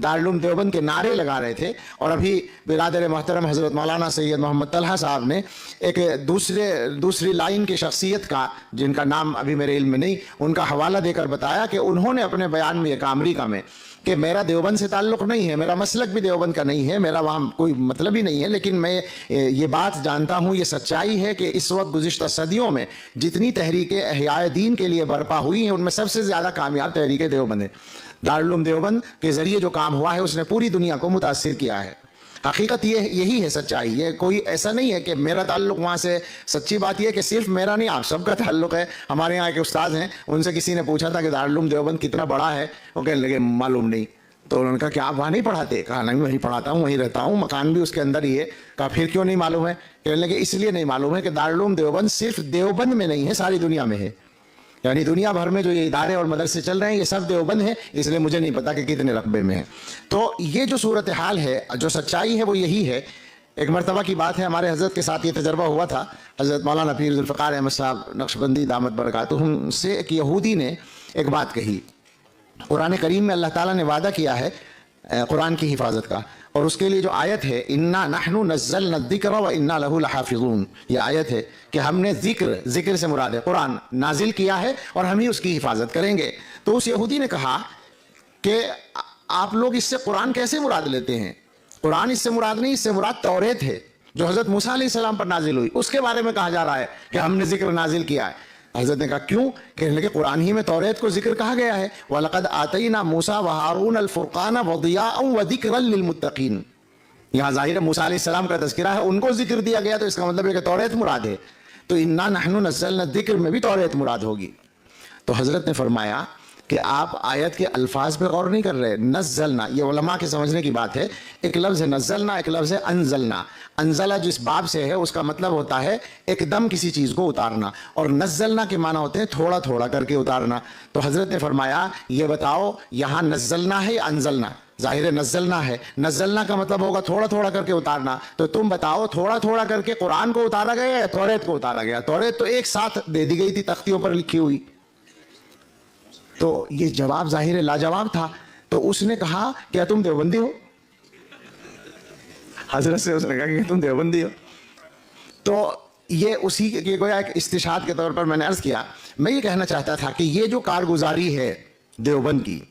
दारुल देवबंद के नारे लगा रहे थे। और अभी बिरादर मोहतरम हज़रत मौलाना सैयद मोहम्मद तलहा साहब ने एक दूसरी लाइन की शख्सियत का, जिनका नाम अभी मेरे इल्म में नहीं, उनका हवाला देकर बताया कि उन्होंने अपने बयान में एक अमरीका में कि मेरा देवबंद से ताल्लुक़ नहीं है, मेरा मसलक भी देवबंद का नहीं है, मेरा वहाँ कोई मतलब ही नहीं है, लेकिन मैं ये बात जानता हूँ, ये सच्चाई है कि इस वक्त गुज़िश्ता सदियों में जितनी तहरीकें एहयाए दीन के लिए बर्पा हुई हैं उनमें सबसे ज़्यादा कामयाब तहरीक देवबंद है। दारुल देवबंद के ज़रिए जो काम हुआ है उसने पूरी दुनिया को मुतासिर किया है। हकीकत ये यही है, सच्चाई। ये कोई ऐसा नहीं है कि मेरा ताल्लुक़ वहाँ से, सच्ची बात यह है कि सिर्फ मेरा नहीं, आप सबका ताल्लुक़ है। हमारे यहाँ के उस्ताद हैं, उनसे किसी ने पूछा था कि दारुल देवबंद कितना बड़ा है, वो कहने लगे मालूम नहीं। तो उन्होंने कहा कि आप वहाँ नहीं पढ़ाते? कहा नहीं, वहीं पढ़ाता हूँ, वहीं रहता हूँ, मकान भी उसके अंदर ही है। कहा फिर क्यों नहीं मालूम है? कहने लगे इसलिए नहीं मालूम है कि दारुल देवबंद सिर्फ देवबंद में नहीं है, सारी दुनिया में है। यानी दुनिया भर में जो ये इदारे और मदरसे चल रहे हैं ये सब देवबंद है, इसलिए मुझे नहीं पता कि कितने रकबे में है। तो ये जो सूरत हाल है, जो सच्चाई है वो यही है। एक मरतबा की बात है, हमारे हज़रत के साथ ये तजर्बा हुआ था। हज़रत मौलाना पीर ज़ुल्फ़िकार अहमद साहब नक्शबंदी दामत बरकातुहुम से एक यहूदी ने एक बात कही। कुरान करीम में अल्लाह ताला ने वादा किया है कुरान की हिफाजत का, और उसके लिए जो आयत है इन्ना नहनु नज़्ज़लना ज़िक्र व इन्ना लहु लहाफ़िज़ून, ये आयत है कि हमने ज़िक्र से मुराद है कुरान नाजिल किया है और हम ही उसकी हिफाजत करेंगे। तो उस यहूदी ने कहा कि आप लोग इससे कुरान कैसे मुराद लेते हैं? कुरान इससे मुराद नहीं, इससे मुराद तौरेत है जो हज़रत मूसा अलैहिस्सलाम पर नाजिल हुई, उसके बारे में कहा जा रहा है कि हमने ज़िक्र नाजिल किया है। हज़रत ने कहा क्यों? कहने लगे कुरान ही में तौरेत को जिक्र कहा गया है, वलक़द आतैना मूसा व हारून अल फ़ुरक़ान व दियाअन व ज़िक्रन लिलमुत्तक़ीन। यहाँ ज़ाहिर है मूसा अलैहिस्सलाम का तज़किरा है, उनको जिक्र दिया गया, तो इसका मतलब है कि तौरेत मुराद है। तो इन्ना नहनु नज़्ज़लना ज़िक्र में भी तौरेत मुराद होगी। तो हज़रत ने फरमाया कि आप आयत के अल्फाज पे गौर नहीं कर रहे। नज़्ज़लना ये उलमा के समझने की बात है। एक लफ्ज़ है नज़्ज़लना, एक लफ्ज़ है अनज़लना। अनज़ला जिस बाब से है उसका मतलब होता है एकदम किसी चीज़ को उतारना, और नज़्ज़लना के माना होते हैं थोड़ा थोड़ा करके उतारना। तो हज़रत ने फरमाया ये बताओ यहाँ नज़्ज़लना है या अनज़लना? ज़ाहिर है नज़्ज़लना है। नज़्ज़लना का मतलब होगा थोड़ा थोड़ा करके उतारना। तो तुम बताओ थोड़ा थोड़ा करके कुरान को उतारा गया या तौरेत को उतारा गया? तौरेत तो एक साथ दे दी गई थी तख्तियों पर लिखी हुई। तो ये जवाब ज़ाहिर लाजवाब था। तो उसने कहा क्या तुम देवबंदी हो? हजरत से उसने कहा कि तुम देवबंदी हो। तो ये उसी के गोया एक इस्तिशाद के तौर पर मैंने अर्ज़ किया। मैं ये कहना चाहता था कि ये जो कारगुजारी है देवबंद की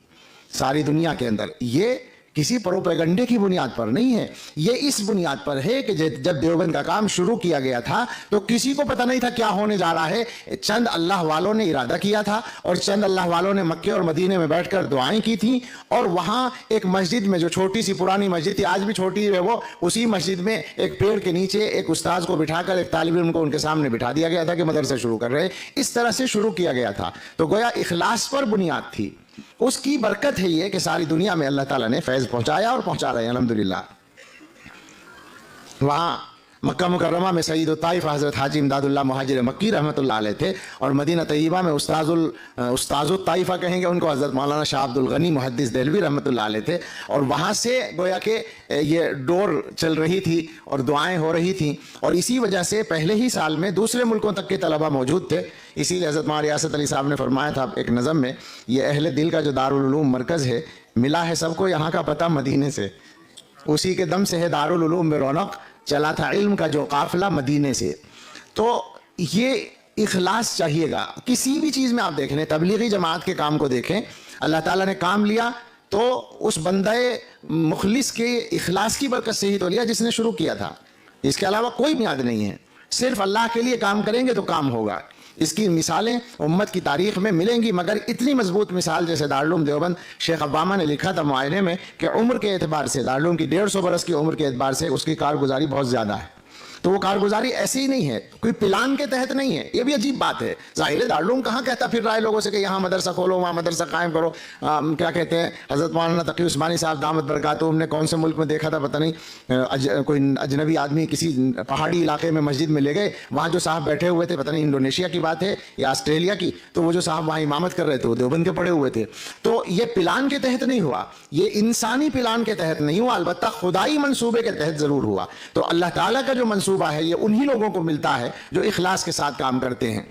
सारी दुनिया के अंदर, ये किसी प्रोपेगंडे की बुनियाद पर नहीं है। ये इस बुनियाद पर है कि जब देवबंद का काम शुरू किया गया था तो किसी को पता नहीं था क्या होने जा रहा है। चंद अल्लाह वालों ने इरादा किया था और चंद अल्लाह वालों ने मक्के और मदीने में बैठकर दुआएं की थी, और वहाँ एक मस्जिद में, जो छोटी सी पुरानी मस्जिद थी, आज भी छोटी है वो, उसी मस्जिद में एक पेड़ के नीचे एक उस्ताद को बिठाकर एक तालिब इल्म को उनके सामने बिठा दिया गया था कि मदरसा शुरू कर रहे। इस तरह से शुरू किया गया था। तो गोया इखलास पर बुनियाद थी। उसकी बरकत है ये कि सारी दुनिया में अल्लाह ताला ने फैज़ पहुंचाया और पहुंचा रहे हैं अल्हम्दुलिल्लाह। वहाँ मक्का मुकर्रमा में सईद ताइफ हज़रत हाजी इमदादुल्लाह मुहाजिर मक्की रहमतुल्लाह अलैह थे, और मदीना तैयबा में उस्ताज़ुल ताइफा कहेंगे उनको, हज़रत मौलाना शाह अब्दुल गनी मुहद्दिस देहलवी रहमतुल्लाह अलैह थे। और वहाँ से गोया के ये डोर चल रही थी और दुआएं हो रही थी, और इसी वजह से पहले ही साल में दूसरे मुल्कों तक के तलबा मौजूद थे। इसीलिए हज़रत मौलाना रियासत अली साहब ने फरमाया था एक नज़म में, ये अहले दिल का जो दारुल उलूम मरकज़ है, मिला है सबको यहाँ का पता मदीने से, उसी के दम से है दारुल उलूम में रौनक, चला था इल्म का जो काफिला मदीने से। तो ये इखलास चाहिएगा किसी भी चीज़ में। आप देख लें, तबलीगी जमात के काम को देखें, अल्लाह ताला ने काम लिया तो उस बंदे मुखलिस के इखलास की बरकत से ही तो लिया जिसने शुरू किया था। इसके अलावा कोई बुनियाद नहीं है। सिर्फ अल्लाह के लिए काम करेंगे तो काम होगा। इसकी मिसालें उम्मत की तारीख में मिलेंगी, मगर इतनी मजबूत मिसाल जैसे दारुल देवबंद, शेख अब्बामा ने लिखा था मुआयने में कि उम्र के एतबार से दारुल की 150 बरस की उम्र के एतबार से उसकी कारगुजारी बहुत ज़्यादा है। तो वो कारगुजारी ऐसी ही नहीं है, कोई प्लान के तहत नहीं है। ये भी अजीब बात है। ज़ाहिर दारुल कहाँ कहता फिर रहा है लोगों से कि यहाँ मदरसा खोलो, वहाँ मदरसा कायम करो। क्या कहते हैं हज़रत मौलाना तकी उस्मानी साहब दामत बरकातुहुम ने कौन से मुल्क में देखा था पता नहीं, कोई अजनबी आदमी किसी पहाड़ी इलाके में मस्जिद में ले गए, वहाँ जो साहब बैठे हुए थे, पता नहीं इंडोनेशिया की बात है या ऑस्ट्रेलिया की, तो वो जो साहब वहाँ इमामत कर रहे थे वो देवबंद के पड़े हुए थे। तो ये प्लान के तहत नहीं हुआ, ये इंसानी प्लान के तहत नहीं हुआ, अलबत्ता खुदाई मंसूबे के तहत ज़रूर हुआ। तो अल्लाह ताला का जो मंसूबा है ये उन्हीं लोगों को मिलता है जो इखलास के साथ काम करते हैं।